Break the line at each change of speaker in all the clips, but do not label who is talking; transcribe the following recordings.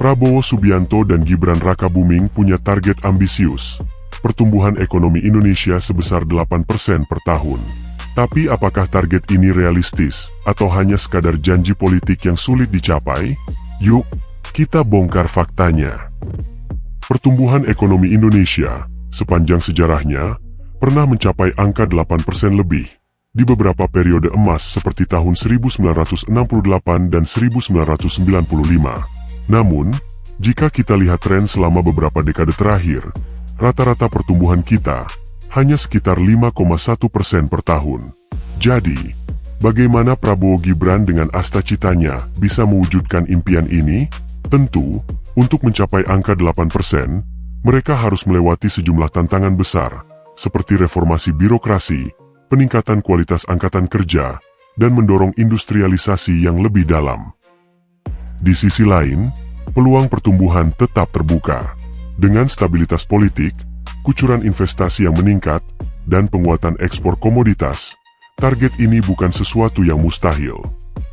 Prabowo Subianto dan Gibran Rakabuming punya target ambisius, pertumbuhan ekonomi Indonesia sebesar 8% per tahun. Tapi apakah target ini realistis, atau hanya sekadar janji politik yang sulit dicapai? Yuk, kita bongkar faktanya. Pertumbuhan ekonomi Indonesia, sepanjang sejarahnya, pernah mencapai angka 8% lebih, di beberapa periode emas seperti tahun 1968 dan 1995. Namun, jika kita lihat tren selama beberapa dekade terakhir, rata-rata pertumbuhan kita hanya sekitar 5,1% per tahun. Jadi, bagaimana Prabowo Gibran dengan asta-citanya bisa mewujudkan impian ini? Tentu, untuk mencapai angka 8%, mereka harus melewati sejumlah tantangan besar, seperti reformasi birokrasi, peningkatan kualitas angkatan kerja, dan mendorong industrialisasi yang lebih dalam. Di sisi lain, peluang pertumbuhan tetap terbuka. Dengan stabilitas politik, kucuran investasi yang meningkat, dan penguatan ekspor komoditas, target ini bukan sesuatu yang mustahil.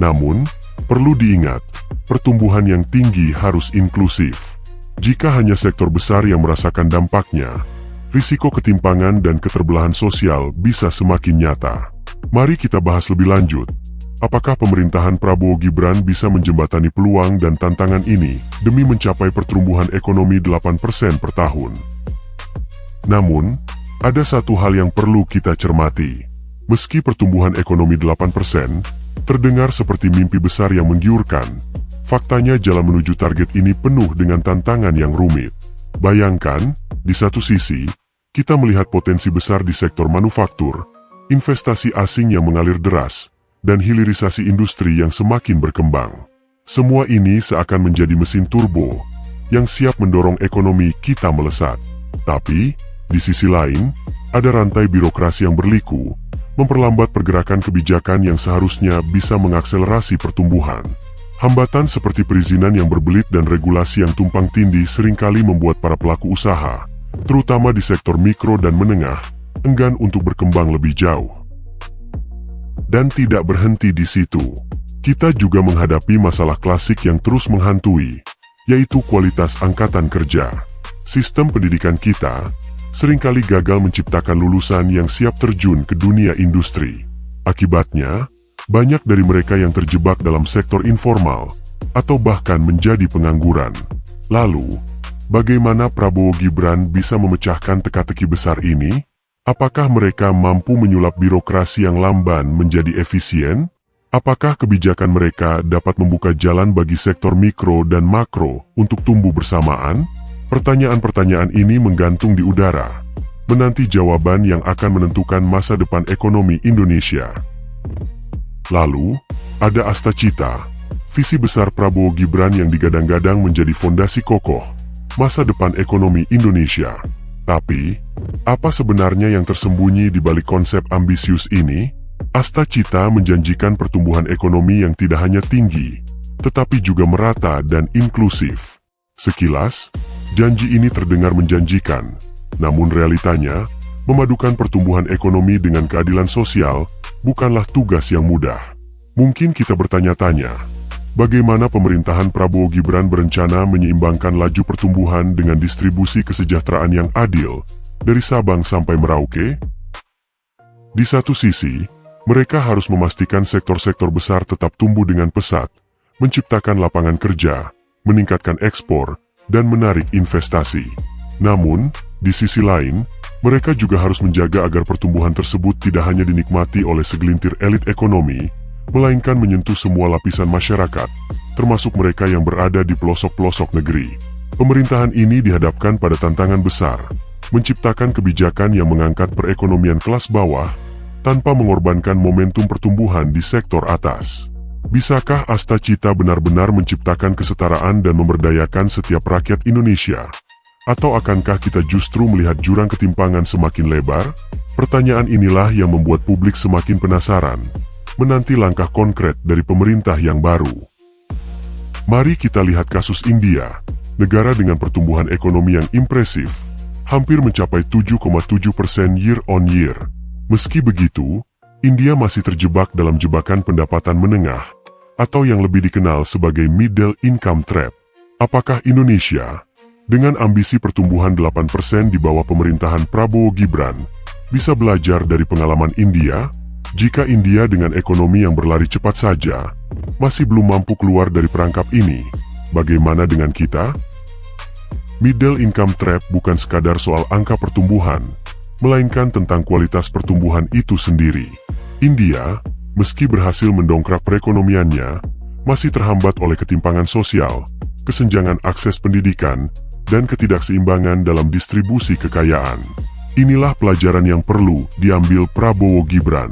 Namun, perlu diingat, pertumbuhan yang tinggi harus inklusif. Jika hanya sektor besar yang merasakan dampaknya, risiko ketimpangan dan keterbelahan sosial bisa semakin nyata. Mari kita bahas lebih lanjut. Apakah pemerintahan Prabowo Gibran bisa menjembatani peluang dan tantangan ini demi mencapai pertumbuhan ekonomi 8% per tahun? Namun, ada satu hal yang perlu kita cermati. Meski pertumbuhan ekonomi 8% terdengar seperti mimpi besar yang menggiurkan, faktanya jalan menuju target ini penuh dengan tantangan yang rumit. Bayangkan, di satu sisi, kita melihat potensi besar di sektor manufaktur, investasi asing yang mengalir deras, dan hilirisasi industri yang semakin berkembang. Semua ini seakan menjadi mesin turbo yang siap mendorong ekonomi kita melesat. Tapi, di sisi lain, ada rantai birokrasi yang berliku, memperlambat pergerakan kebijakan yang seharusnya bisa mengakselerasi pertumbuhan. Hambatan seperti perizinan yang berbelit dan regulasi yang tumpang tindih seringkali membuat para pelaku usaha, terutama di sektor mikro dan menengah, enggan untuk berkembang lebih jauh. Dan tidak berhenti di situ. Kita juga menghadapi masalah klasik yang terus menghantui, yaitu kualitas angkatan kerja. Sistem pendidikan kita seringkali gagal menciptakan lulusan yang siap terjun ke dunia industri. Akibatnya, banyak dari mereka yang terjebak dalam sektor informal, atau bahkan menjadi pengangguran. Lalu, bagaimana Prabowo Gibran bisa memecahkan teka-teki besar ini? Apakah mereka mampu menyulap birokrasi yang lamban menjadi efisien? Apakah kebijakan mereka dapat membuka jalan bagi sektor mikro dan makro untuk tumbuh bersamaan? Pertanyaan-pertanyaan ini menggantung di udara, menanti jawaban yang akan menentukan masa depan ekonomi Indonesia. Lalu, ada asta-cita, visi besar Prabowo Gibran yang digadang-gadang menjadi fondasi kokoh masa depan ekonomi Indonesia. Tapi, apa sebenarnya yang tersembunyi di balik konsep ambisius ini? Asta-cita menjanjikan pertumbuhan ekonomi yang tidak hanya tinggi, tetapi juga merata dan inklusif. Sekilas, janji ini terdengar menjanjikan, namun realitanya, memadukan pertumbuhan ekonomi dengan keadilan sosial bukanlah tugas yang mudah. Mungkin kita bertanya-tanya, bagaimana pemerintahan Prabowo Gibran berencana menyeimbangkan laju pertumbuhan dengan distribusi kesejahteraan yang adil dari Sabang sampai Merauke? Di satu sisi, mereka harus memastikan sektor-sektor besar tetap tumbuh dengan pesat, menciptakan lapangan kerja, meningkatkan ekspor, dan menarik investasi. Namun, di sisi lain, mereka juga harus menjaga agar pertumbuhan tersebut tidak hanya dinikmati oleh segelintir elit ekonomi, melainkan menyentuh semua lapisan masyarakat, termasuk mereka yang berada di pelosok-pelosok negeri. Pemerintahan ini dihadapkan pada tantangan besar, menciptakan kebijakan yang mengangkat perekonomian kelas bawah, tanpa mengorbankan momentum pertumbuhan di sektor atas. Bisakah asta-cita benar-benar menciptakan kesetaraan dan memberdayakan setiap rakyat Indonesia? Atau akankah kita justru melihat jurang ketimpangan semakin lebar? Pertanyaan inilah yang membuat publik semakin penasaran, menanti langkah konkret dari pemerintah yang baru. Mari kita lihat kasus India, negara dengan pertumbuhan ekonomi yang impresif, hampir mencapai 7,7% year on year. Meski begitu, India masih terjebak dalam jebakan pendapatan menengah, atau yang lebih dikenal sebagai middle income trap. Apakah Indonesia, dengan ambisi pertumbuhan 8% di bawah pemerintahan Prabowo Gibran, bisa belajar dari pengalaman India? Jika India dengan ekonomi yang berlari cepat saja, masih belum mampu keluar dari perangkap ini, bagaimana dengan kita? Middle income trap bukan sekadar soal angka pertumbuhan, melainkan tentang kualitas pertumbuhan itu sendiri. India, meski berhasil mendongkrak perekonomiannya, masih terhambat oleh ketimpangan sosial, kesenjangan akses pendidikan, dan ketidakseimbangan dalam distribusi kekayaan. Inilah pelajaran yang perlu diambil Prabowo Gibran.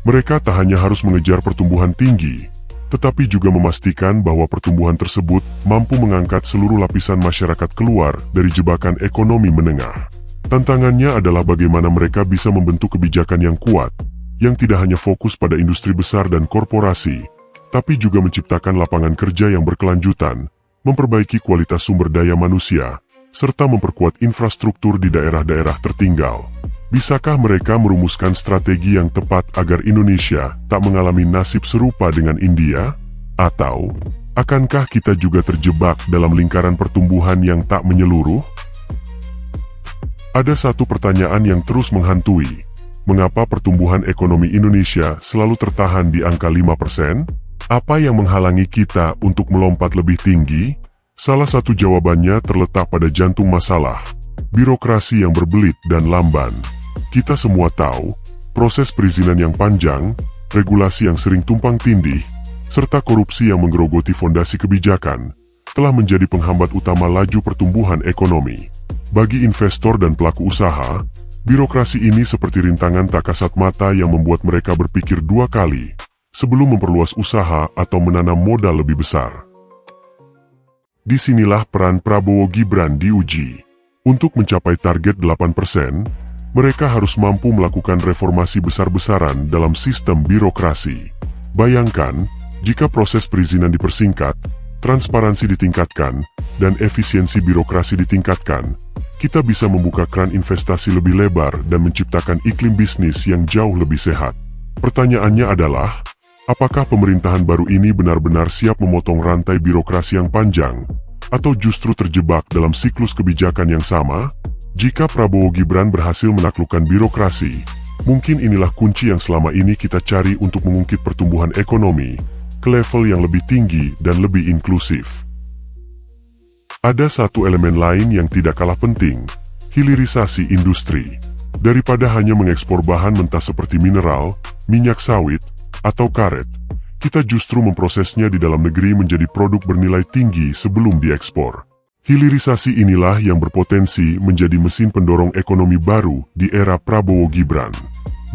Mereka tak hanya harus mengejar pertumbuhan tinggi, tetapi juga memastikan bahwa pertumbuhan tersebut mampu mengangkat seluruh lapisan masyarakat keluar dari jebakan ekonomi menengah. Tantangannya adalah bagaimana mereka bisa membentuk kebijakan yang kuat, yang tidak hanya fokus pada industri besar dan korporasi, tapi juga menciptakan lapangan kerja yang berkelanjutan, memperbaiki kualitas sumber daya manusia, serta memperkuat infrastruktur di daerah-daerah tertinggal. Bisakah mereka merumuskan strategi yang tepat agar Indonesia tak mengalami nasib serupa dengan India? Atau, akankah kita juga terjebak dalam lingkaran pertumbuhan yang tak menyeluruh? Ada satu pertanyaan yang terus menghantui. Mengapa pertumbuhan ekonomi Indonesia selalu tertahan di angka 5%? Apa yang menghalangi kita untuk melompat lebih tinggi? Salah satu jawabannya terletak pada jantung masalah, birokrasi yang berbelit dan lamban. Kita semua tahu, proses perizinan yang panjang, regulasi yang sering tumpang tindih, serta korupsi yang menggerogoti fondasi kebijakan, telah menjadi penghambat utama laju pertumbuhan ekonomi. Bagi investor dan pelaku usaha, birokrasi ini seperti rintangan tak kasat mata yang membuat mereka berpikir dua kali sebelum memperluas usaha atau menanam modal lebih besar. Disinilah peran Prabowo Gibran diuji. Untuk mencapai target 8%, mereka harus mampu melakukan reformasi besar-besaran dalam sistem birokrasi. Bayangkan, jika proses perizinan dipersingkat, transparansi ditingkatkan, dan efisiensi birokrasi ditingkatkan, kita bisa membuka keran investasi lebih lebar dan menciptakan iklim bisnis yang jauh lebih sehat. Pertanyaannya adalah, apakah pemerintahan baru ini benar-benar siap memotong rantai birokrasi yang panjang, atau justru terjebak dalam siklus kebijakan yang sama? Jika Prabowo Gibran berhasil menaklukkan birokrasi, mungkin inilah kunci yang selama ini kita cari untuk mengungkit pertumbuhan ekonomi ke level yang lebih tinggi dan lebih inklusif. Ada satu elemen lain yang tidak kalah penting, hilirisasi industri. Daripada hanya mengekspor bahan mentah seperti mineral, minyak sawit, atau karet, kita justru memprosesnya di dalam negeri menjadi produk bernilai tinggi sebelum diekspor. Hilirisasi inilah yang berpotensi menjadi mesin pendorong ekonomi baru di era Prabowo Gibran.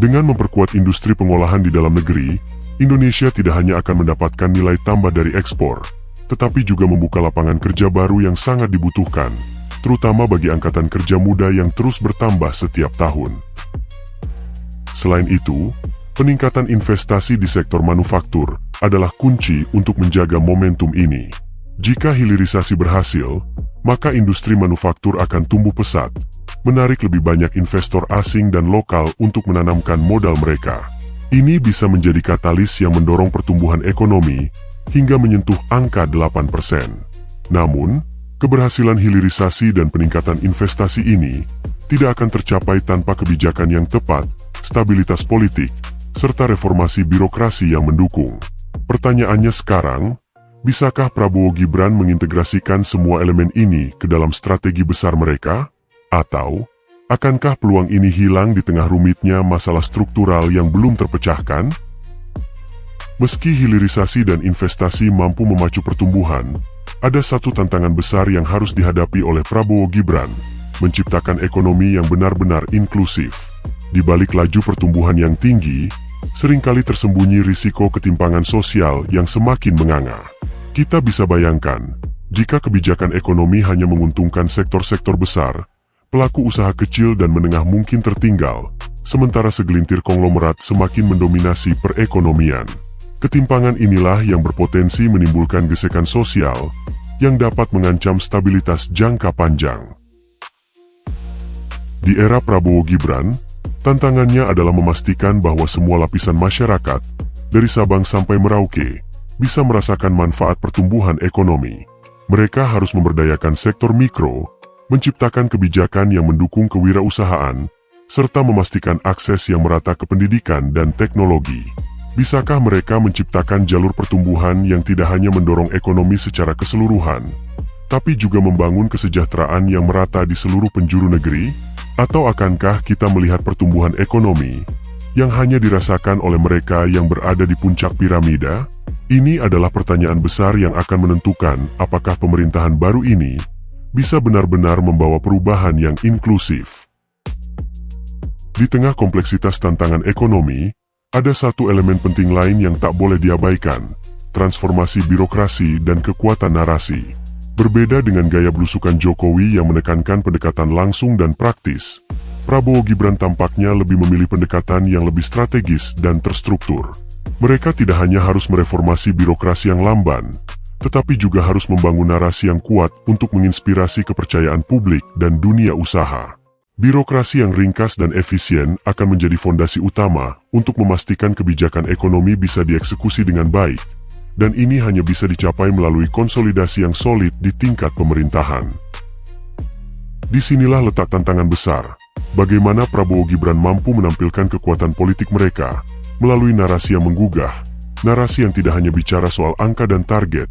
Dengan memperkuat industri pengolahan di dalam negeri, Indonesia tidak hanya akan mendapatkan nilai tambah dari ekspor, tetapi juga membuka lapangan kerja baru yang sangat dibutuhkan, terutama bagi angkatan kerja muda yang terus bertambah setiap tahun. Selain itu, peningkatan investasi di sektor manufaktur adalah kunci untuk menjaga momentum ini. Jika hilirisasi berhasil, maka industri manufaktur akan tumbuh pesat, menarik lebih banyak investor asing dan lokal untuk menanamkan modal mereka. Ini bisa menjadi katalis yang mendorong pertumbuhan ekonomi hingga menyentuh angka 8%. Namun, keberhasilan hilirisasi dan peningkatan investasi ini tidak akan tercapai tanpa kebijakan yang tepat, stabilitas politik, serta reformasi birokrasi yang mendukung. Pertanyaannya sekarang, bisakah Prabowo Gibran mengintegrasikan semua elemen ini ke dalam strategi besar mereka? Atau, akankah peluang ini hilang di tengah rumitnya masalah struktural yang belum terpecahkan? Meski hilirisasi dan investasi mampu memacu pertumbuhan, ada satu tantangan besar yang harus dihadapi oleh Prabowo Gibran, menciptakan ekonomi yang benar-benar inklusif. Di balik laju pertumbuhan yang tinggi, seringkali tersembunyi risiko ketimpangan sosial yang semakin menganga. Kita bisa bayangkan, jika kebijakan ekonomi hanya menguntungkan sektor-sektor besar, pelaku usaha kecil dan menengah mungkin tertinggal, sementara segelintir konglomerat semakin mendominasi perekonomian. Ketimpangan inilah yang berpotensi menimbulkan gesekan sosial, yang dapat mengancam stabilitas jangka panjang. Di era Prabowo Gibran, tantangannya adalah memastikan bahwa semua lapisan masyarakat, dari Sabang sampai Merauke, bisa merasakan manfaat pertumbuhan ekonomi. Mereka harus memberdayakan sektor mikro, menciptakan kebijakan yang mendukung kewirausahaan, serta memastikan akses yang merata ke pendidikan dan teknologi. Bisakah mereka menciptakan jalur pertumbuhan yang tidak hanya mendorong ekonomi secara keseluruhan, tapi juga membangun kesejahteraan yang merata di seluruh penjuru negeri? Atau akankah kita melihat pertumbuhan ekonomi yang hanya dirasakan oleh mereka yang berada di puncak piramida? Ini adalah pertanyaan besar yang akan menentukan apakah pemerintahan baru ini bisa benar-benar membawa perubahan yang inklusif. Di tengah kompleksitas tantangan ekonomi, ada satu elemen penting lain yang tak boleh diabaikan, transformasi birokrasi dan kekuatan narasi. Berbeda dengan gaya belusukan Jokowi yang menekankan pendekatan langsung dan praktis, Prabowo Gibran tampaknya lebih memilih pendekatan yang lebih strategis dan terstruktur. Mereka tidak hanya harus mereformasi birokrasi yang lamban, tetapi juga harus membangun narasi yang kuat untuk menginspirasi kepercayaan publik dan dunia usaha. Birokrasi yang ringkas dan efisien akan menjadi fondasi utama untuk memastikan kebijakan ekonomi bisa dieksekusi dengan baik, dan ini hanya bisa dicapai melalui konsolidasi yang solid di tingkat pemerintahan. Disinilah letak tantangan besar, bagaimana Prabowo Gibran mampu menampilkan kekuatan politik mereka melalui narasi yang menggugah, narasi yang tidak hanya bicara soal angka dan target,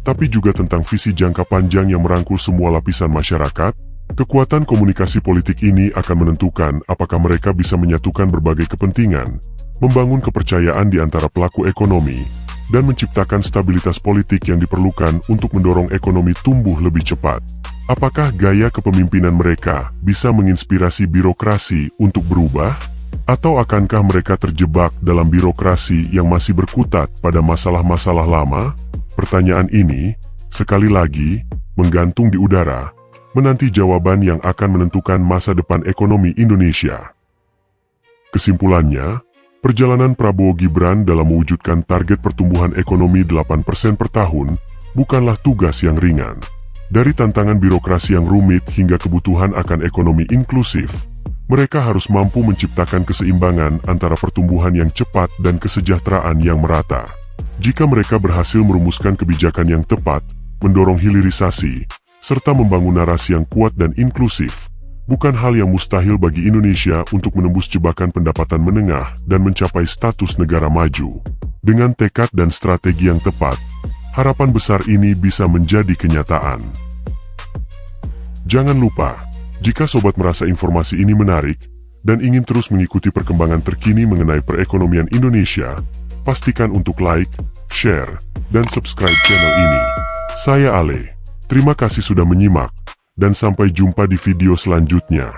tapi juga tentang visi jangka panjang yang merangkul semua lapisan masyarakat. Kekuatan komunikasi politik ini akan menentukan apakah mereka bisa menyatukan berbagai kepentingan, membangun kepercayaan di antara pelaku ekonomi, dan menciptakan stabilitas politik yang diperlukan untuk mendorong ekonomi tumbuh lebih cepat. Apakah gaya kepemimpinan mereka bisa menginspirasi birokrasi untuk berubah? Atau akankah mereka terjebak dalam birokrasi yang masih berkutat pada masalah-masalah lama? Pertanyaan ini, sekali lagi, menggantung di udara, menanti jawaban yang akan menentukan masa depan ekonomi Indonesia. Kesimpulannya, perjalanan Prabowo Gibran dalam mewujudkan target pertumbuhan ekonomi 8% per tahun bukanlah tugas yang ringan. Dari tantangan birokrasi yang rumit hingga kebutuhan akan ekonomi inklusif, mereka harus mampu menciptakan keseimbangan antara pertumbuhan yang cepat dan kesejahteraan yang merata. Jika mereka berhasil merumuskan kebijakan yang tepat, mendorong hilirisasi, serta membangun narasi yang kuat dan inklusif, bukan hal yang mustahil bagi Indonesia untuk menembus jebakan pendapatan menengah dan mencapai status negara maju. Dengan tekad dan strategi yang tepat, harapan besar ini bisa menjadi kenyataan. Jangan lupa, jika sobat merasa informasi ini menarik dan ingin terus mengikuti perkembangan terkini mengenai perekonomian Indonesia, pastikan untuk like, share, dan subscribe channel ini. Saya Ale. Terima kasih sudah menyimak, dan sampai jumpa di video selanjutnya.